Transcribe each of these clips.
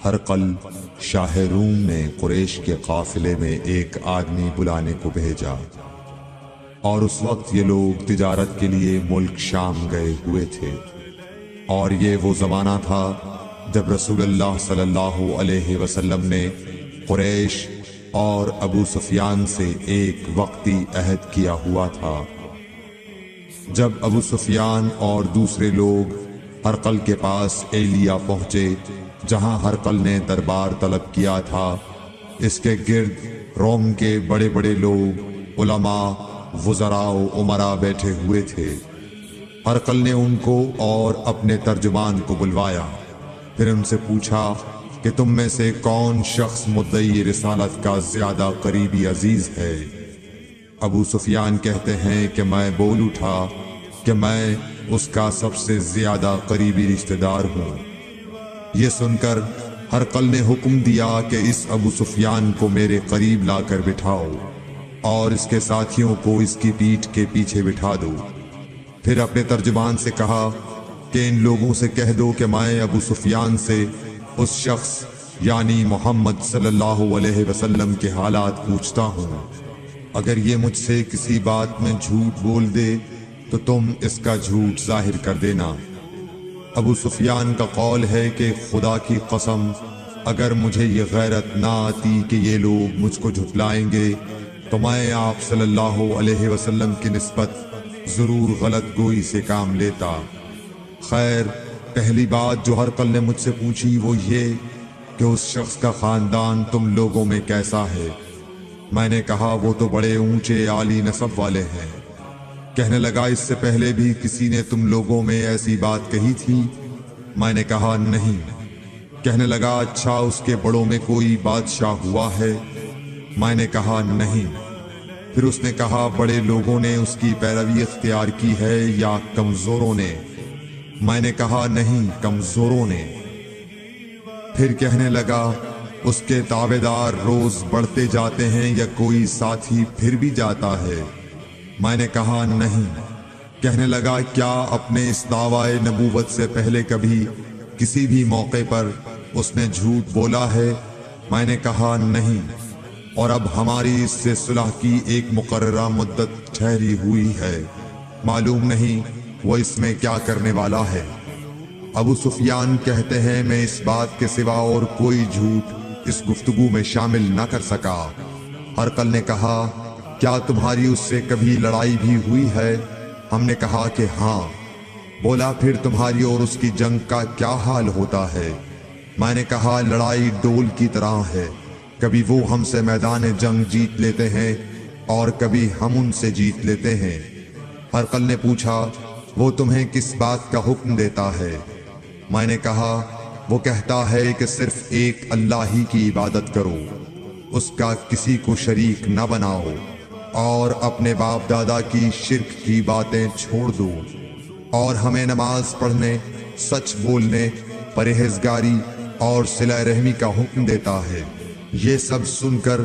ہرقل شاہ روم نے قریش کے قافلے میں ایک آدمی بلانے کو بھیجا، اور اس وقت یہ لوگ تجارت کے لیے ملک شام گئے ہوئے تھے، اور یہ وہ زمانہ تھا جب رسول اللہ صلی اللہ علیہ وسلم نے قریش اور ابو سفیان سے ایک وقتی عہد کیا ہوا تھا۔ جب ابو سفیان اور دوسرے لوگ ہرقل کے پاس ایلیا پہنچے جہاں ہرقل نے دربار طلب کیا تھا، اس کے گرد روم کے بڑے بڑے لوگ، علماء، وزراء و امراء بیٹھے ہوئے تھے۔ ہرقل نے ان کو اور اپنے ترجمان کو بلوایا، پھر ان سے پوچھا کہ تم میں سے کون شخص مدعی رسالت کا زیادہ قریبی عزیز ہے؟ ابو سفیان کہتے ہیں کہ میں بول اٹھا کہ میں اس کا سب سے زیادہ قریبی رشتہ دار ہوں۔ یہ سن کر ہرقل نے حکم دیا کہ اس ابو سفیان کو میرے قریب لا کر بٹھاؤ اور اس کے ساتھیوں کو اس کی پیٹھ کے پیچھے بٹھا دو۔ پھر اپنے ترجمان سے کہا کہ ان لوگوں سے کہہ دو کہ میں ابو سفیان سے اس شخص یعنی محمد صلی اللہ علیہ وسلم کے حالات پوچھتا ہوں، اگر یہ مجھ سے کسی بات میں جھوٹ بول دے تو تم اس کا جھوٹ ظاہر کر دینا۔ ابو سفیان کا قول ہے کہ خدا کی قسم، اگر مجھے یہ غیرت نہ آتی کہ یہ لوگ مجھ کو جھٹلائیں گے تو میں آپ صلی اللہ علیہ وسلم کی نسبت ضرور غلط گوئی سے کام لیتا۔ خیر، پہلی بات جو ہرقل نے مجھ سے پوچھی وہ یہ کہ اس شخص کا خاندان تم لوگوں میں کیسا ہے؟ میں نے کہا وہ تو بڑے اونچے عالی نسب والے ہیں۔ کہنے لگا اس سے پہلے بھی کسی نے تم لوگوں میں ایسی بات کہی تھی؟ میں نے کہا نہیں۔ کہنے لگا اچھا اس کے بڑوں میں کوئی بادشاہ ہوا ہے؟ میں نے کہا نہیں۔ پھر اس نے کہا بڑے لوگوں نے اس کی پیروی اختیار کی ہے یا کمزوروں نے؟ میں نے کہا نہیں، کمزوروں نے۔ پھر کہنے لگا اس کے تابعدار روز بڑھتے جاتے ہیں یا کوئی ساتھی پھر بھی جاتا ہے؟ میں نے کہا نہیں۔ کہنے لگا کیا اپنے اس دعوی نبوت سے پہلے کبھی کسی بھی موقع پر اس نے جھوٹ بولا ہے؟ میں نے کہا نہیں، اور اب ہماری اس سے صلح کی ایک مقررہ مدت ٹھہری ہوئی ہے، معلوم نہیں وہ اس میں کیا کرنے والا ہے۔ ابو سفیان کہتے ہیں میں اس بات کے سوا اور کوئی جھوٹ اس گفتگو میں شامل نہ کر سکا۔ ہرقل نے کہا کیا تمہاری اس سے کبھی لڑائی بھی ہوئی ہے؟ ہم نے کہا کہ ہاں۔ بولا پھر تمہاری اور اس کی جنگ کا کیا حال ہوتا ہے؟ میں نے کہا لڑائی ڈول کی طرح ہے، کبھی وہ ہم سے میدان جنگ جیت لیتے ہیں اور کبھی ہم ان سے جیت لیتے ہیں۔ ہرقل نے پوچھا وہ تمہیں کس بات کا حکم دیتا ہے؟ میں نے کہا وہ کہتا ہے کہ صرف ایک اللہ ہی کی عبادت کرو، اس کا کسی کو شریک نہ بناؤ، اور اپنے باپ دادا کی شرک کی باتیں چھوڑ دو، اور ہمیں نماز پڑھنے، سچ بولنے، پرہیزگاری اور صلہ رحمی کا حکم دیتا ہے۔ یہ سب سن کر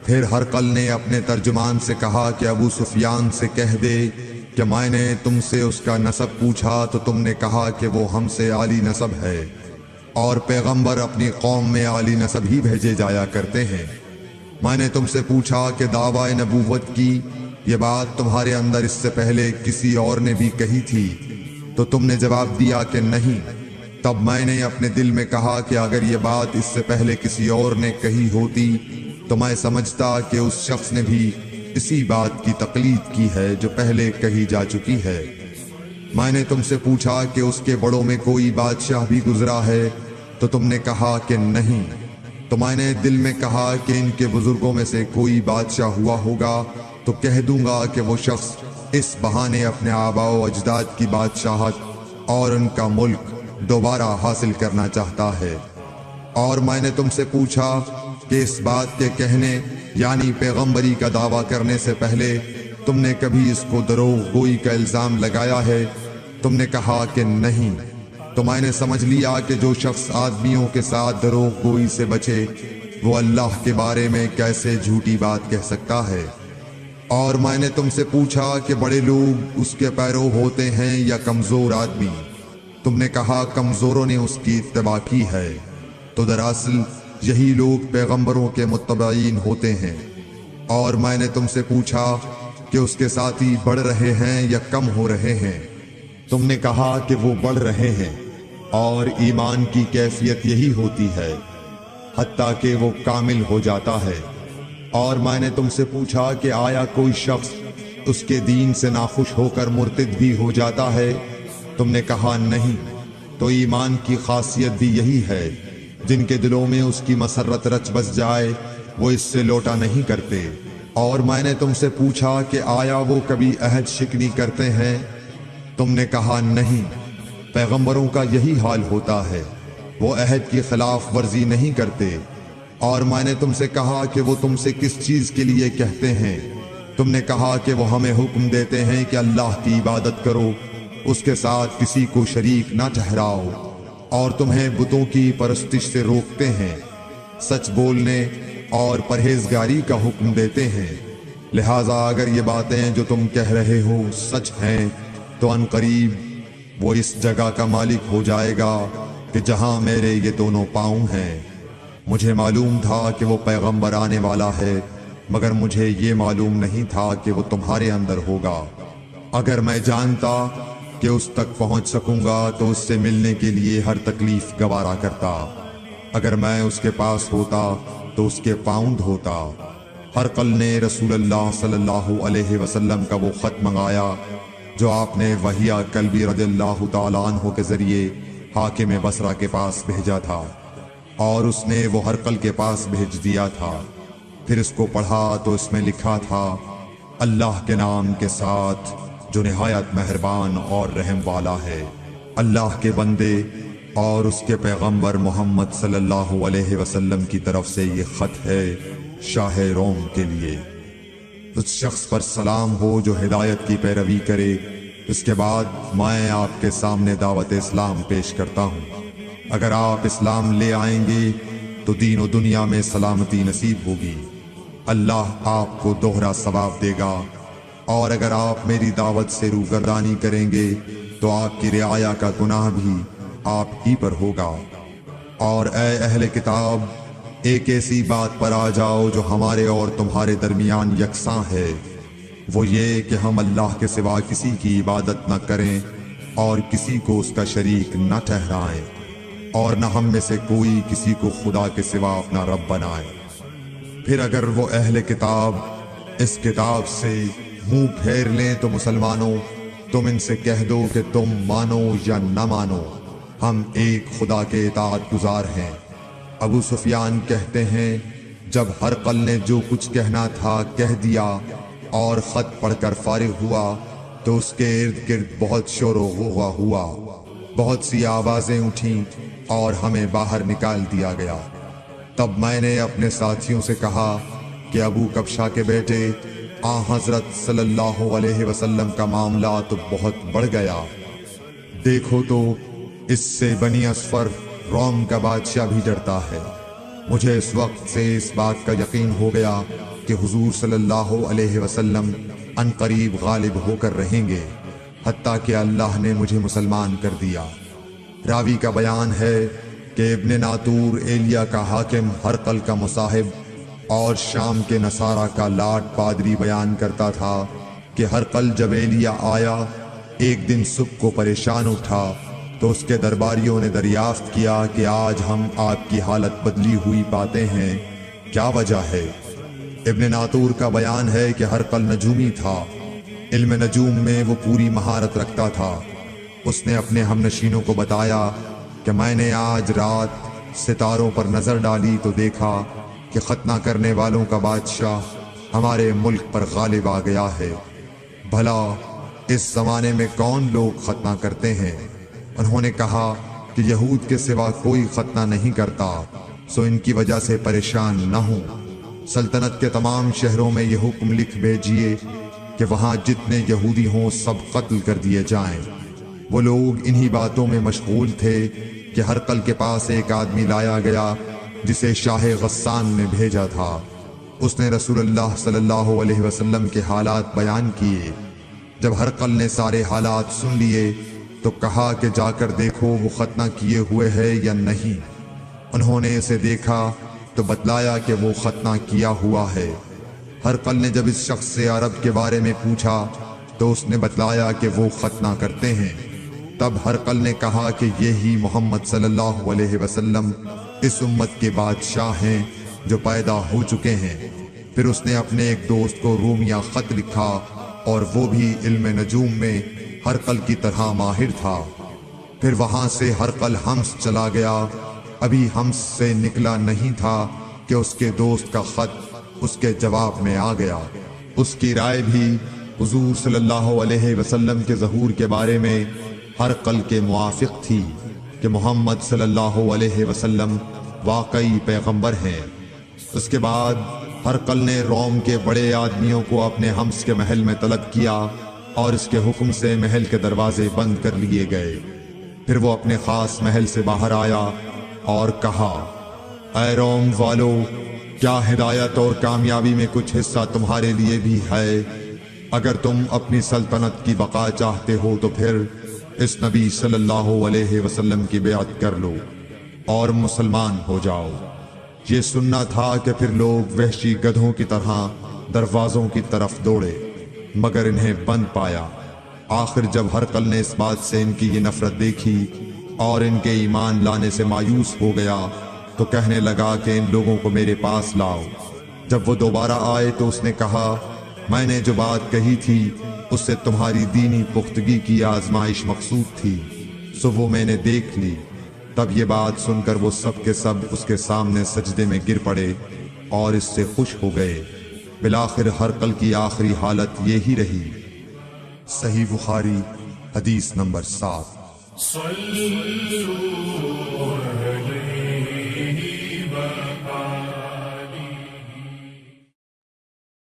پھر ہرقل نے اپنے ترجمان سے کہا کہ ابو سفیان سے کہہ دے کہ میں نے تم سے اس کا نسب پوچھا تو تم نے کہا کہ وہ ہم سے عالی نسب ہے، اور پیغمبر اپنی قوم میں عالی نسب ہی بھیجے جایا کرتے ہیں۔ میں نے تم سے پوچھا کہ دعوی نبوت کی یہ بات تمہارے اندر اس سے پہلے کسی اور نے بھی کہی تھی؟ تو تم نے جواب دیا کہ نہیں۔ تب میں نے اپنے دل میں کہا کہ اگر یہ بات اس سے پہلے کسی اور نے کہی ہوتی تو میں سمجھتا کہ اس شخص نے بھی اسی بات کی تقلید کی ہے جو پہلے کہی جا چکی ہے۔ میں نے تم سے پوچھا کہ اس کے بڑوں میں کوئی بادشاہ بھی گزرا ہے؟ تو تم نے کہا کہ نہیں۔ تو میں نے دل میں کہا کہ ان کے بزرگوں میں سے کوئی بادشاہ ہوا ہوگا تو کہہ دوں گا کہ وہ شخص اس بہانے اپنے آباء و اجداد کی بادشاہت اور ان کا ملک دوبارہ حاصل کرنا چاہتا ہے۔ اور میں نے تم سے پوچھا کہ اس بات کے کہنے یعنی پیغمبری کا دعویٰ کرنے سے پہلے تم نے کبھی اس کو دروغ گوئی کا الزام لگایا ہے؟ تم نے کہا کہ نہیں۔ تو میں نے سمجھ لیا کہ جو شخص آدمیوں کے ساتھ دروغ گوئی سے بچے وہ اللہ کے بارے میں کیسے جھوٹی بات کہہ سکتا ہے۔ اور میں نے تم سے پوچھا کہ بڑے لوگ اس کے پیرو ہوتے ہیں یا کمزور آدمی؟ تم نے کہا کمزوروں نے اس کی اتباع کی ہے۔ تو دراصل یہی لوگ پیغمبروں کے متبعین ہوتے ہیں۔ اور میں نے تم سے پوچھا کہ اس کے ساتھی بڑھ رہے ہیں یا کم ہو رہے ہیں؟ تم نے کہا کہ وہ بڑھ رہے ہیں، اور ایمان کی کیفیت یہی ہوتی ہے حتیٰ کہ وہ کامل ہو جاتا ہے۔ اور میں نے تم سے پوچھا کہ آیا کوئی شخص اس کے دین سے ناخوش ہو کر مرتد بھی ہو جاتا ہے؟ تم نے کہا نہیں۔ تو ایمان کی خاصیت بھی یہی ہے، جن کے دلوں میں اس کی مسرت رچ بس جائے وہ اس سے لوٹا نہیں کرتے۔ اور میں نے تم سے پوچھا کہ آیا وہ کبھی عہد شکنی کرتے ہیں؟ تم نے کہا نہیں۔ پیغمبروں کا یہی حال ہوتا ہے، وہ عہد کی خلاف ورزی نہیں کرتے۔ اور میں نے تم سے کہا کہ وہ تم سے کس چیز کے لیے کہتے ہیں؟ تم نے کہا کہ وہ ہمیں حکم دیتے ہیں کہ اللہ کی عبادت کرو، اس کے ساتھ کسی کو شریک نہ ٹھہراؤ، اور تمہیں بتوں کی پرستش سے روکتے ہیں، سچ بولنے اور پرہیزگاری کا حکم دیتے ہیں۔ لہٰذا اگر یہ باتیں جو تم کہہ رہے ہو سچ ہیں تو ان قریب وہ اس جگہ کا مالک ہو جائے گا کہ جہاں میرے یہ دونوں پاؤں ہیں۔ مجھے معلوم تھا کہ وہ پیغمبر آنے والا ہے، مگر مجھے یہ معلوم نہیں تھا کہ وہ تمہارے اندر ہوگا۔ اگر میں جانتا کہ اس تک پہنچ سکوں گا تو اس سے ملنے کے لیے ہر تکلیف گوارا کرتا۔ اگر میں اس کے پاس ہوتا تو اس کے پاؤں دھوتا۔ ہرقل نے رسول اللہ صلی اللہ علیہ وسلم کا وہ خط منگایا جو آپ نے وحیہ کلبی رضی اللہ تعالیٰ عنہ کے ذریعے حاکم بصرہ کے پاس بھیجا تھا، اور اس نے وہ ہرقل کے پاس بھیج دیا تھا۔ پھر اس کو پڑھا تو اس میں لکھا تھا، اللہ کے نام کے ساتھ جو نہایت مہربان اور رحم والا ہے۔ اللہ کے بندے اور اس کے پیغمبر محمد صلی اللہ علیہ وسلم کی طرف سے یہ خط ہے شاہ روم کے لیے۔ اس شخص پر سلام ہو جو ہدایت کی پیروی کرے۔ اس کے بعد میں آپ کے سامنے دعوت اسلام پیش کرتا ہوں۔ اگر آپ اسلام لے آئیں گے تو دین و دنیا میں سلامتی نصیب ہوگی، اللہ آپ کو دوہرا ثواب دے گا، اور اگر آپ میری دعوت سے روگردانی کریں گے تو آپ کی رعایا کا گناہ بھی آپ ہی پر ہوگا۔ اور اے اہل کتاب، ایک ایسی بات پر آ جاؤ جو ہمارے اور تمہارے درمیان یکساں ہے، وہ یہ کہ ہم اللہ کے سوا کسی کی عبادت نہ کریں اور کسی کو اس کا شریک نہ ٹھہرائیں، اور نہ ہم میں سے کوئی کسی کو خدا کے سوا اپنا رب بنائے۔ پھر اگر وہ اہل کتاب اس کتاب سے منہ پھیر لیں تو مسلمانوں، تم ان سے کہہ دو کہ تم مانو یا نہ مانو، ہم ایک خدا کے اطاعت گزار ہیں۔ ابو سفیان کہتے ہیں، جب ہرقل نے جو کچھ کہنا تھا کہہ دیا اور خط پڑھ کر فارغ ہوا تو اس کے ارد گرد بہت شور و غوغا ہوا، بہت سی آوازیں اٹھیں اور ہمیں باہر نکال دیا گیا۔ تب میں نے اپنے ساتھیوں سے کہا کہ ابو کبشہ کے بیٹے حضرت صلی اللہ علیہ وسلم کا معاملہ تو بہت بڑھ گیا، دیکھو تو اس سے بنی اصفر روم کا بادشاہ بھی ڈرتا ہے۔ مجھے اس وقت سے اس بات کا یقین ہو گیا کہ حضور صلی اللہ علیہ وسلم ان قریب غالب ہو کر رہیں گے، حتیٰ کہ اللہ نے مجھے مسلمان کر دیا۔ راوی کا بیان ہے کہ ابن ناطور ایلیا کا حاکم ہرقل کا مصاحب اور شام کے نصارہ کا لاٹ پادری بیان کرتا تھا کہ ہرقل جب ایلیا آیا ایک دن صبح کو پریشان اٹھا تو اس کے درباریوں نے دریافت کیا کہ آج ہم آپ کی حالت بدلی ہوئی پاتے ہیں، کیا وجہ ہے؟ ابن ناطور کا بیان ہے کہ ہرقل نجومی تھا، علم نجوم میں وہ پوری مہارت رکھتا تھا۔ اس نے اپنے ہم نشینوں کو بتایا کہ میں نے آج رات ستاروں پر نظر ڈالی تو دیکھا کہ ختنہ کرنے والوں کا بادشاہ ہمارے ملک پر غالب آ گیا ہے۔ بھلا اس زمانے میں کون لوگ ختنہ کرتے ہیں؟ انہوں نے کہا کہ یہود کے سوا کوئی ختنہ نہیں کرتا، سو ان کی وجہ سے پریشان نہ ہوں۔ سلطنت کے تمام شہروں میں یہ حکم لکھ بھیجیے کہ وہاں جتنے یہودی ہوں سب قتل کر دیے جائیں۔ وہ لوگ انہی باتوں میں مشغول تھے کہ ہرقل کے پاس ایک آدمی لایا گیا جسے شاہ غسان نے بھیجا تھا۔ اس نے رسول اللہ صلی اللہ علیہ وسلم کے حالات بیان کیے۔ جب ہرقل نے سارے حالات سن لیے تو کہا کہ جا کر دیکھو وہ ختنہ کیے ہوئے ہے یا نہیں۔ انہوں نے اسے دیکھا تو بتلایا کہ وہ ختنہ کیا ہوا ہے۔ ہرقل نے جب اس شخص سے عرب کے بارے میں پوچھا تو اس نے بتلایا کہ وہ ختنہ کرتے ہیں۔ تب ہرقل نے کہا کہ یہی محمد صلی اللہ علیہ وسلم اس امت کے بادشاہ ہیں جو پیدا ہو چکے ہیں۔ پھر اس نے اپنے ایک دوست کو رومیہ خط لکھا اور وہ بھی علم نجوم میں ہرقل کی طرح ماہر تھا۔ پھر وہاں سے ہرقل حمص چلا گیا۔ ابھی حمص سے نکلا نہیں تھا کہ اس کے دوست کا خط اس کے جواب میں آ گیا۔ اس کی رائے بھی حضور صلی اللہ علیہ وسلم کے ظہور کے بارے میں ہرقل کے موافق تھی کہ محمد صلی اللہ علیہ وسلم واقعی پیغمبر ہیں۔ اس کے بعد ہرقل نے روم کے بڑے آدمیوں کو اپنے حمص کے محل میں طلب کیا اور اس کے حکم سے محل کے دروازے بند کر لیے گئے۔ پھر وہ اپنے خاص محل سے باہر آیا اور کہا، اے روم والو، کیا ہدایت اور کامیابی میں کچھ حصہ تمہارے لیے بھی ہے؟ اگر تم اپنی سلطنت کی بقا چاہتے ہو تو پھر اس نبی صلی اللہ علیہ وسلم کی بیعت کر لو اور مسلمان ہو جاؤ۔ یہ سننا تھا کہ پھر لوگ وحشی گدھوں کی طرح دروازوں کی طرف دوڑے مگر انہیں بند پایا۔ آخر جب ہرقل نے اس بات سے ان کی یہ نفرت دیکھی اور ان کے ایمان لانے سے مایوس ہو گیا تو کہنے لگا کہ ان لوگوں کو میرے پاس لاؤ۔ جب وہ دوبارہ آئے تو اس نے کہا، میں نے جو بات کہی تھی اس سے تمہاری دینی پختگی کی آزمائش مقصود تھی، سو وہ میں نے دیکھ لی۔ تب یہ بات سن کر وہ سب کے سب اس کے سامنے سجدے میں گر پڑے اور اس سے خوش ہو گئے۔ بالآخر ہرقل کی آخری حالت یہی رہی۔ صحیح بخاری حدیث نمبر 7۔